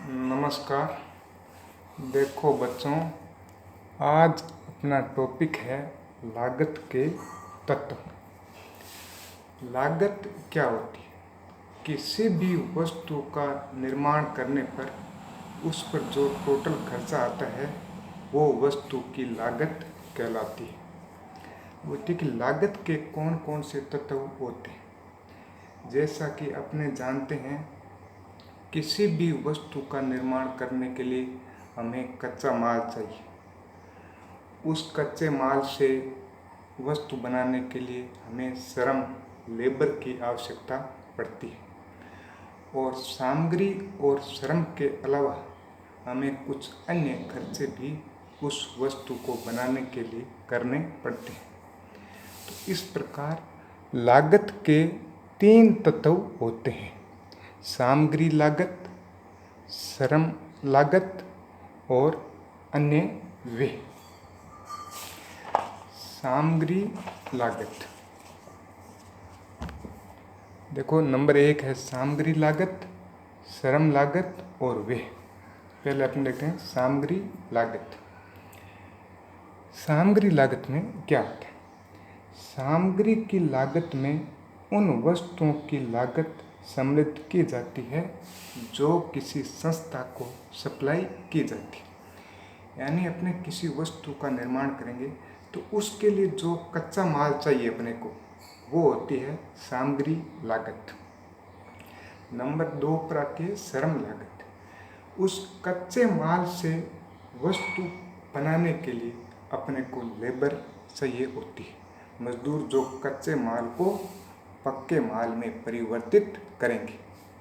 नमस्कार। देखो बच्चों, आज अपना टॉपिक है लागत के तत्व। लागत क्या होती है? किसी भी वस्तु का निर्माण करने पर उस पर जो टोटल खर्चा आता है वो वस्तु की लागत कहलाती है। वो ठीक, लागत के कौन कौन से तत्व होते हैं? जैसा कि अपने जानते हैं, किसी भी वस्तु का निर्माण करने के लिए हमें कच्चा माल चाहिए। उस कच्चे माल से वस्तु बनाने के लिए हमें श्रम, लेबर की आवश्यकता पड़ती है। और सामग्री और श्रम के अलावा हमें कुछ अन्य खर्चे भी उस वस्तु को बनाने के लिए करने पड़ते हैं। तो इस प्रकार लागत के 3 तत्व होते हैं: सामग्री लागत, श्रम लागत और अन्य व्यय। सामग्री लागत, देखो नंबर 1 है सामग्री लागत, श्रम लागत और व्यय। पहले अपन देखते हैं सामग्री लागत। सामग्री लागत में क्या होता है? सामग्री की लागत में उन वस्तुओं की लागत सम्मिलित की जाती है जो किसी संस्था को सप्लाई की जाती है। यानी अपने किसी वस्तु का निर्माण करेंगे तो उसके लिए जो कच्चा माल चाहिए अपने को, वो होती है सामग्री लागत। नंबर 2 पर आती है श्रम लागत। उस कच्चे माल से वस्तु बनाने के लिए अपने को लेबर चाहिए होती है, मजदूर जो कच्चे माल को पक्के माल में परिवर्तित करेंगे,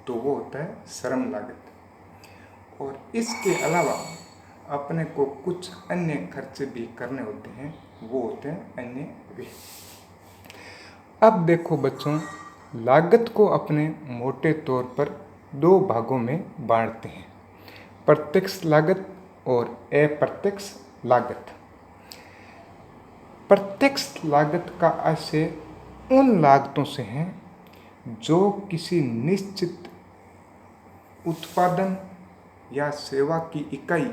तो वो होता है श्रम लागत। और इसके अलावा अपने को कुछ अन्य खर्चे भी करने होते हैं, वो होते हैं अन्य व्यय। अब देखो बच्चों, लागत को अपने मोटे तौर पर 2 भागों में बांटते हैं: प्रत्यक्ष लागत और अप्रत्यक्ष लागत। प्रत्यक्ष लागत का आशय उन लागतों से है जो किसी निश्चित उत्पादन या सेवा की इकाई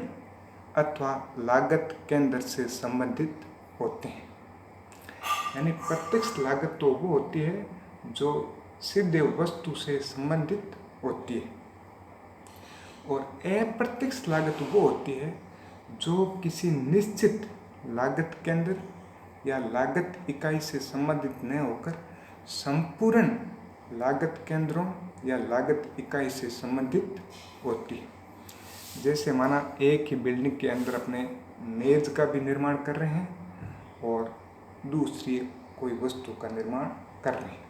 अथवा लागत केंद्र से संबंधित होते हैं। यानी प्रत्यक्ष लागत तो वो होती है जो सीधे वस्तु से संबंधित होती है, और अप्रत्यक्ष लागत वो होती है जो किसी निश्चित लागत केंद्र या लागत इकाई से संबंधित न होकर संपूर्ण लागत केंद्रों या लागत इकाई से संबंधित होती है। जैसे माना एक ही बिल्डिंग के अंदर अपने मेज का भी निर्माण कर रहे हैं और दूसरी कोई वस्तु का निर्माण कर रहे हैं।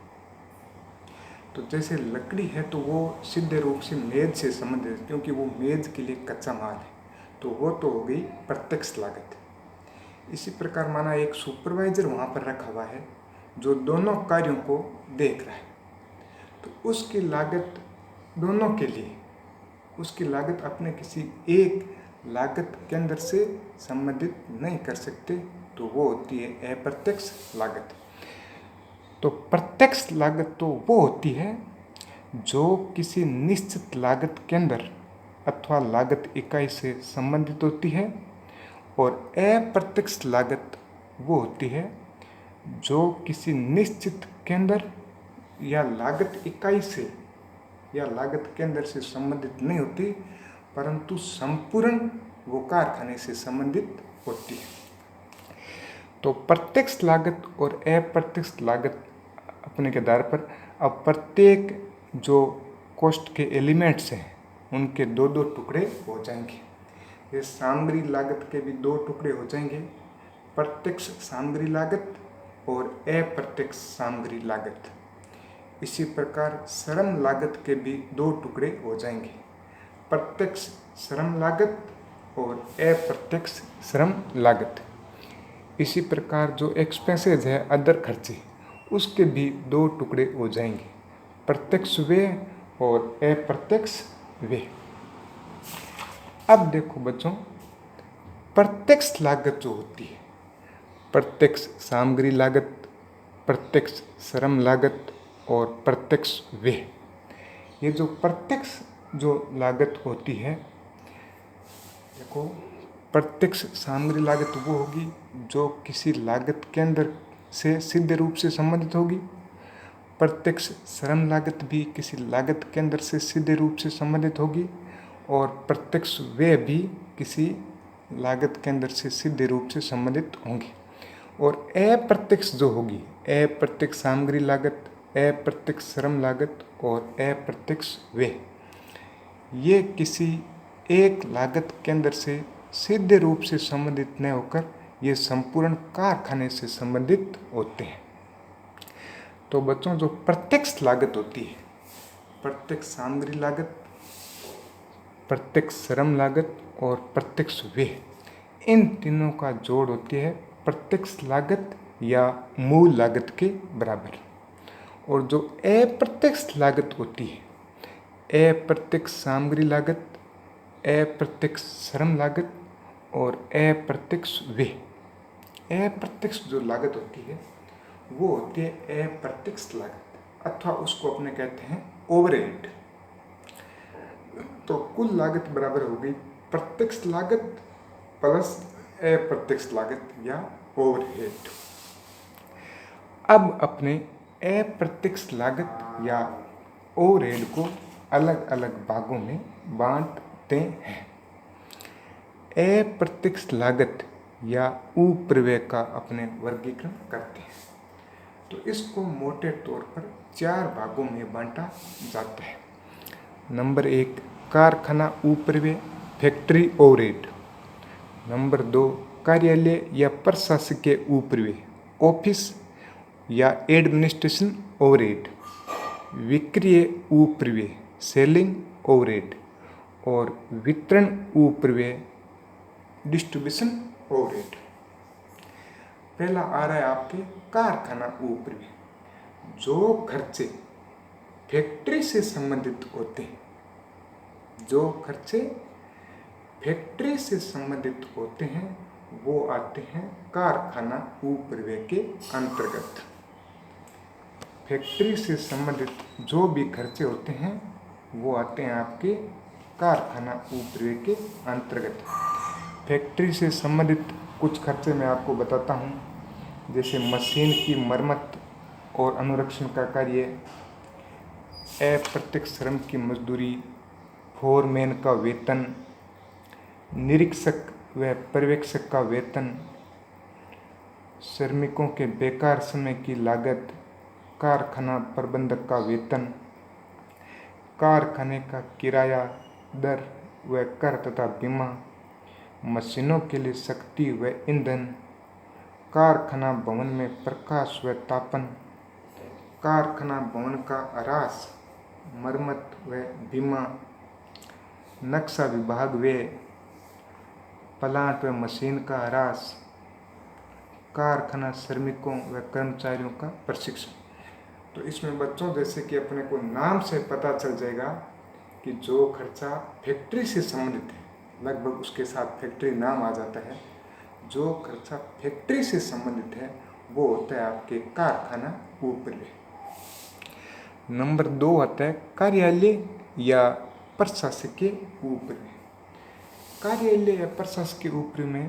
तो जैसे लकड़ी है तो वो सीधे रूप से मेज से संबंधित है, क्योंकि वो मेज के लिए कच्चा माल है, तो वो तो हो गई प्रत्यक्ष लागत। इसी प्रकार माना एक सुपरवाइजर वहाँ पर रखा हुआ है जो दोनों कार्यों को देख रहा है, तो उसकी लागत दोनों के लिए, उसकी लागत अपने किसी एक लागत केंद्र से संबंधित नहीं कर सकते, तो वो होती है अप्रत्यक्ष लागत। तो प्रत्यक्ष लागत तो वो होती है जो किसी निश्चित लागत केंद्र अथवा लागत इकाई से संबंधित होती है, और अप्रत्यक्ष लागत वो होती है जो किसी निश्चित केंद्र या लागत इकाई से या लागत केंद्र से संबंधित नहीं होती, परंतु संपूर्ण वो कारखाने से संबंधित होती है। तो प्रत्यक्ष लागत और अप्रत्यक्ष लागत अपने के आधार पर अब प्रत्येक जो कॉस्ट के एलिमेंट्स हैं उनके 2-2 टुकड़े हो जाएंगे। ये सामग्री लागत के भी 2 टुकड़े हो जाएंगे, प्रत्यक्ष सामग्री लागत और अप्रत्यक्ष सामग्री लागत। इसी प्रकार श्रम लागत के भी 2 टुकड़े हो जाएंगे, प्रत्यक्ष श्रम लागत और अप्रत्यक्ष श्रम लागत। इसी प्रकार जो एक्सपेंसेज है, अदर खर्चे, उसके भी 2 टुकड़े हो जाएंगे, प्रत्यक्ष व्यय और अप्रत्यक्ष व्यय। अब देखो बच्चों, प्रत्यक्ष लागत जो होती है, प्रत्यक्ष सामग्री लागत, प्रत्यक्ष श्रम लागत और प्रत्यक्ष व्यय, ये जो प्रत्यक्ष जो लागत होती है देखो, प्रत्यक्ष सामग्री लागत वो होगी जो किसी लागत केंद्र से सीधे रूप से संबंधित होगी। प्रत्यक्ष श्रम लागत भी किसी लागत केंद्र से सीधे रूप से संबंधित होगी और प्रत्यक्ष व्यय भी किसी लागत केंद्र से सीधे रूप से संबंधित होंगी। और अप्रत्यक्ष जो होगी, अप्रत्यक्ष सामग्री लागत, अप्रत्यक्ष श्रम लागत और अप्रत्यक्ष व्यय, ये किसी एक लागत केंद्र से सीधे रूप से संबंधित न होकर ये संपूर्ण कारखाने से संबंधित होते हैं। तो बच्चों, जो प्रत्यक्ष लागत होती है, प्रत्यक्ष सामग्री लागत, प्रत्यक्ष श्रम लागत और प्रत्यक्ष व्यय, इन तीनों का जोड़ होती है प्रत्यक्ष लागत या मूल लागत के बराबर। और जो अप्रत्यक्ष लागत होती है, अप्रत्यक्ष सामग्री लागत, अप्रत्यक्ष श्रम लागत और अप्रत्यक्ष व्यय, अप्रत्यक्ष जो लागत होती है वो होती है अप्रत्यक्ष लागत, अथवा उसको अपने कहते हैं ओवरहेड। तो कुल लागत बराबर हो गई प्रत्यक्ष लागत प्लस अप्रत्यक्ष लागत या ओवरहेड। अब अपने अप्रत्यक्ष लागत या ओवरहेड को अलग अलग भागों में बांटते हैं। अप्रत्यक्ष लागत या उपरिव्यय का अपने वर्गीकरण करते हैं। तो इसको मोटे तौर पर 4 भागों में बांटा जाता है। नंबर 1, कारखाना उपरिव्यय, फैक्ट्री ओवरहेड। नंबर 2, कार्यालय या प्रशासकीय उपरिव्यय, ऑफिस या एडमिनिस्ट्रेशन ओवरहेड। विक्रय उपरिव्यय, सेलिंग ओवरहेड। और वितरण उपरिव्यय, डिस्ट्रीब्यूशन ओवरहेड। पहला आ रहा है आपके कारखाना उपरिव्यय। जो खर्चे फैक्ट्री से संबंधित होते हैं, जो खर्चे फैक्ट्री से संबंधित होते हैं वो आते हैं कारखाना उपरिव्यय के अंतर्गत। फैक्ट्री से संबंधित जो भी खर्चे होते हैं वो आते हैं आपके कारखाना उपरिव्यय के अंतर्गत। फैक्ट्री से संबंधित कुछ खर्चे मैं आपको बताता हूँ, जैसे मशीन की मरम्मत और अनुरक्षण का कार्य, अप्रत्यक्ष श्रम की मजदूरी, फोरमैन का वेतन, निरीक्षक व पर्यवेक्षक का वेतन, श्रमिकों के बेकार समय की लागत, कारखाना प्रबंधक का वेतन, कारखाने का किराया, दर व कर तथा बीमा, मशीनों के लिए शक्ति व ईंधन, कारखाना भवन में प्रकाश व तापन, कारखाना भवन का ह्रास, मरम्मत व बीमा, नक्शा विभाग व्यय, प्लांट व मशीन का ह्रास, कारखाना श्रमिकों व कर्मचारियों का प्रशिक्षण। तो इसमें बच्चों, जैसे कि अपने को नाम से पता चल जाएगा कि जो खर्चा फैक्ट्री से संबंधित है, लगभग उसके साथ फैक्ट्री नाम आ जाता है। जो खर्चा फैक्ट्री से संबंधित है वो होता है आपके कारखाना उपरिव्यय। नंबर 2 आता है कार्यालय या प्रशासकीय उपरिव्यय। कार्यालय या प्रशासकीय उपरिव्यय में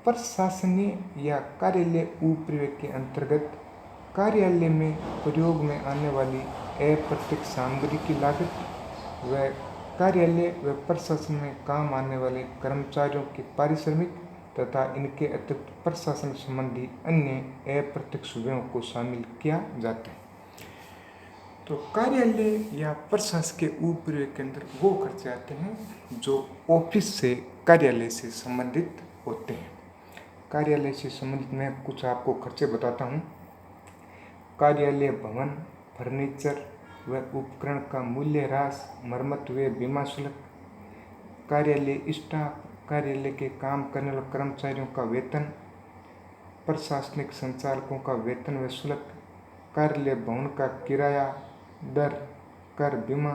प्रशासनीय या कार्यालय उपरिव्यय के अंतर्गत कार्यालय में प्रयोग में आने वाली अप्रत्यक्ष सामग्री की लागत व कार्यालय व प्रशासन में काम आने वाले कर्मचारियों के पारिश्रमिक तथा इनके अतिरिक्त प्रशासन संबंधी अन्य अप्रत्यक्ष व्ययों को शामिल किया जाता है। तो कार्यालय या प्रशासकीय उपरिव्यय के अंदर वो खर्चे आते हैं जो ऑफिस से कार्यालय से संबंधित होते हैं। कार्यालय से संबंधित मैं कुछ आपको खर्चे बताता हूँ। कार्यालय भवन, फर्नीचर व उपकरण का मूल्य ह्रास, मरम्मत व बीमा शुल्क, कार्यालय स्टाफ, कार्यालय के काम करने वाले कर्मचारियों का वेतन, प्रशासनिक संचालकों का वेतन व शुल्क, कार्यालय भवन का किराया, दर, कर, बीमा,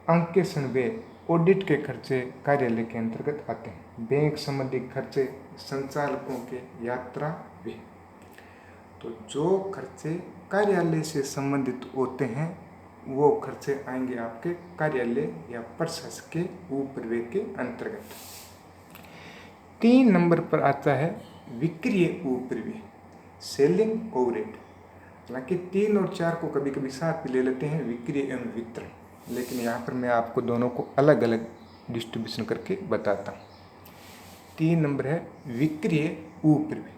अंकेक्षण व्यय, ऑडिट के खर्चे कार्यालय के अंतर्गत आते हैं। बैंक संबंधी खर्चे, संचालकों के यात्रा व्यय। तो जो खर्चे कार्यालय से संबंधित होते हैं वो खर्चे आएंगे आपके कार्यालय या प्रशासकीय उपरिव्यय के अंतर्गत। 3 नंबर पर आता है विक्रय उपरिव्यय, सेलिंग ओवरहेड। हालांकि 3 और 4 को कभी कभी साथ भी ले लेते हैं, विक्रय एवं वितरण, लेकिन यहाँ पर मैं आपको दोनों को अलग अलग डिस्ट्रीब्यूशन करके बताता हूँ। 3 नंबर है विक्रय उपरिव्यय,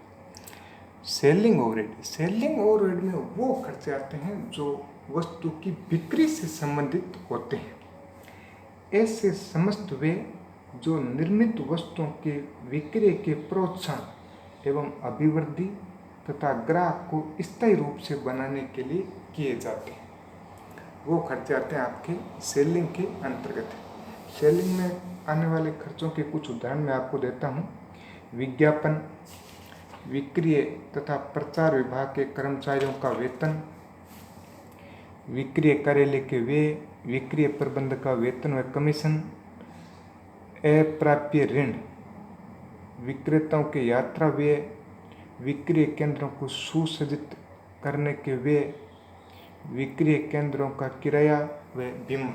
सेलिंग ओवरहेड। सेलिंग ओवरहेड में वो खर्चे आते हैं जो वस्तु की बिक्री से संबंधित होते हैं। ऐसे समस्त वे जो निर्मित वस्तुओं के विक्रय के प्रोत्साहन एवं अभिवृद्धि तथा ग्राहक को स्थायी रूप से बनाने के लिए किए जाते हैं, वो खर्चे आते हैं आपके सेलिंग के अंतर्गत। सेलिंग में आने वाले खर्चों के कुछ उदाहरण मैं आपको देता हूँ। विज्ञापन, विक्रय तथा प्रचार विभाग के कर्मचारियों का वेतन, विक्रय कार्यालय के व्यय, विक्रय प्रबंधक का वेतन व कमीशन, अप्राप्य ऋण, विक्रेताओं के यात्रा व्यय, विक्रय केंद्रों को सुसज्जित करने के व्यय, विक्रय केंद्रों का किराया व बीमा।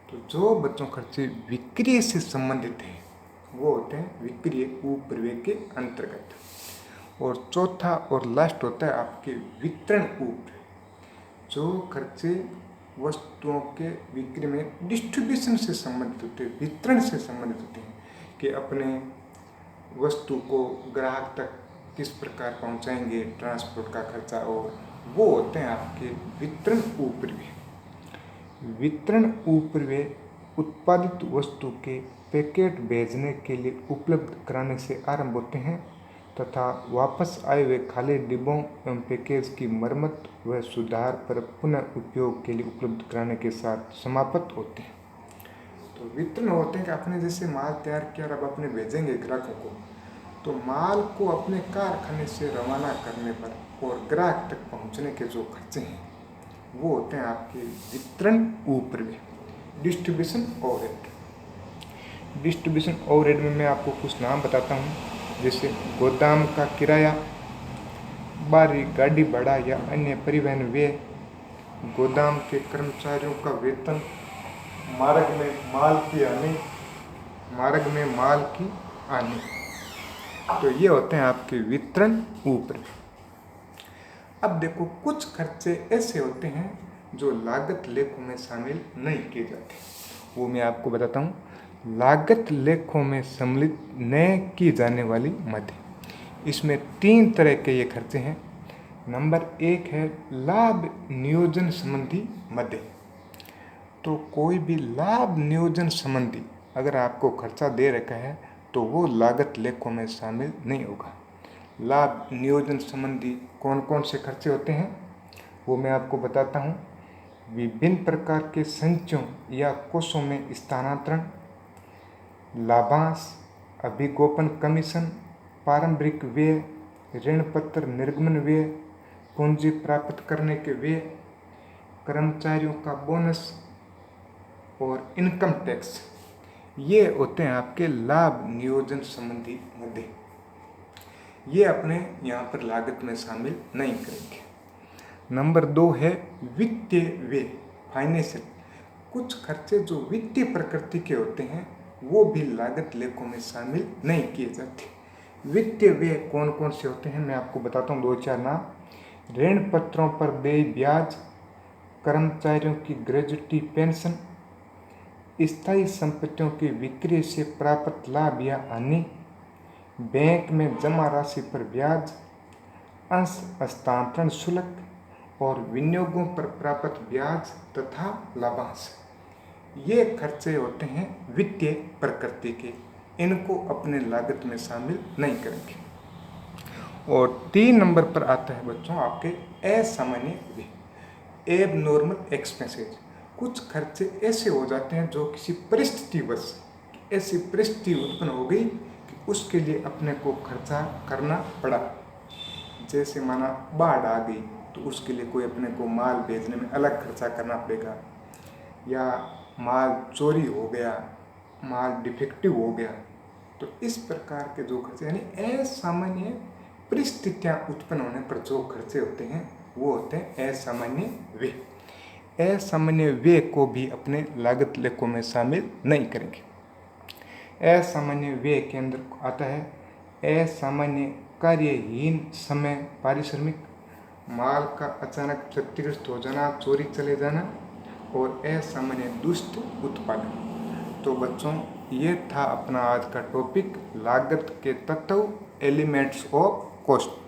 तो जो बच्चों खर्चे विक्रय से संबंधित हैं वो होते हैं विक्रय उपरिव्यय के अंतर्गत। और चौथा और लास्ट होता है आपके वितरण उपरिव्यय, जो खर्चे वस्तुओं के बिक्री में डिस्ट्रीब्यूशन से संबंधित होते हैं, वितरण से संबंधित होते हैं, कि अपने वस्तु को ग्राहक तक किस प्रकार पहुंचाएंगे, ट्रांसपोर्ट का खर्चा, और वो होते हैं आपके वितरण उपरिव्यय। वितरण उपरिव्यय उत्पादित वस्तु के पैकेट भेजने के लिए उपलब्ध कराने से आरंभ होते हैं तथा वापस आए हुए खाली डिब्बों एवं पैकेज की मरम्मत व सुधार पर पुनः उपयोग के लिए उपलब्ध कराने के साथ समाप्त होते हैं। तो वितरण होते हैं कि आपने जैसे माल तैयार किया और अब अपने भेजेंगे ग्राहकों को, तो माल को अपने कारखाने से रवाना करने पर और ग्राहक तक पहुंचने के जो खर्चे हैं वो होते हैं आपके वितरण उपरिव्यय, डिस्ट्रीब्यूशन ओवरहेड। डिस्ट्रीब्यूशन ओवरहेड में मैं आपको कुछ नाम बताता हूँ, जैसे गोदाम का किराया, बाहरी गाड़ी भाड़ा या अन्य परिवहन व्यय, गोदाम के कर्मचारियों का वेतन, मार्ग में माल की आनी। तो ये होते हैं आपके वितरण उपरिव्यय। अब देखो, कुछ खर्चे ऐसे होते हैं जो लागत लेखों में शामिल नहीं किए जाते, वो मैं आपको बताता हूँ। लागत लेखों में सम्मिलित न की जाने वाली मद, इसमें 3 तरह के ये खर्चे हैं। नंबर 1 है लाभ नियोजन संबंधी मद। तो कोई भी लाभ नियोजन संबंधी अगर आपको खर्चा दे रखा है तो वो लागत लेखों में शामिल नहीं होगा। लाभ नियोजन संबंधी कौन कौन से खर्चे होते हैं वो मैं आपको बताता हूँ। विभिन्न प्रकार के संचयों या कोषों में स्थानांतरण, लाभांश, अभिगोपन कमीशन, पारंपरिक व्यय, ऋण पत्र निर्गमन व्यय, पूंजी प्राप्त करने के व्यय, कर्मचारियों का बोनस और इनकम टैक्स, ये होते हैं आपके लाभ नियोजन संबंधी मुद्दे। ये अपने यहाँ पर लागत में शामिल नहीं करेंगे। नंबर 2 है वित्तीय व्यय, फाइनेंशियल। कुछ खर्चे जो वित्तीय प्रकृति के होते हैं वो भी लागत लेखों में शामिल नहीं किए जाते। वित्तीय व्यय कौन कौन से होते हैं मैं आपको बताता हूँ 2-4 नाम। ऋण पत्रों पर देय ब्याज, कर्मचारियों की ग्रेजुटी पेंशन, स्थायी संपत्तियों की बिक्री से प्राप्त लाभ या हानि, बैंक में जमा राशि पर ब्याज, अंश हस्तांतरण शुल्क और विनियोगों पर प्राप्त ब्याज तथा लाभांश। ये खर्चे होते हैं वित्तीय प्रकृति के, इनको अपने लागत में शामिल नहीं करेंगे। और 3 नंबर पर आता है बच्चों आपके असामान्य व्यय, एबनॉर्मल एक्सपेंसेस। कुछ खर्चे ऐसे हो जाते हैं जो किसी परिस्थितिवश ऐसी परिस्थिति उत्पन्न हो गई कि उसके लिए अपने को खर्चा करना पड़ा। जैसे माना बाढ़ आ गई तो उसके लिए कोई अपने को माल भेजने में अलग खर्चा करना पड़ेगा, या माल चोरी हो गया, माल डिफेक्टिव हो गया। तो इस प्रकार के जो खर्चे यानी असामान्य परिस्थितियाँ उत्पन्न होने पर जो खर्चे होते हैं वो होते हैं असामान्य व्यय। असामान्य व्यय को भी अपने लागत लेखों में शामिल नहीं करेंगे। असामान्य व्यय के अंदर आता है असामान्य कार्यहीन समय पारिश्रमिक, माल का अचानक क्षतिग्रस्त हो जाना, चोरी चले जाना और असामान्य दुष्ट उत्पादन। तो बच्चों ये था अपना आज का टॉपिक लागत के तत्व, एलिमेंट्स ऑफ कॉस्ट।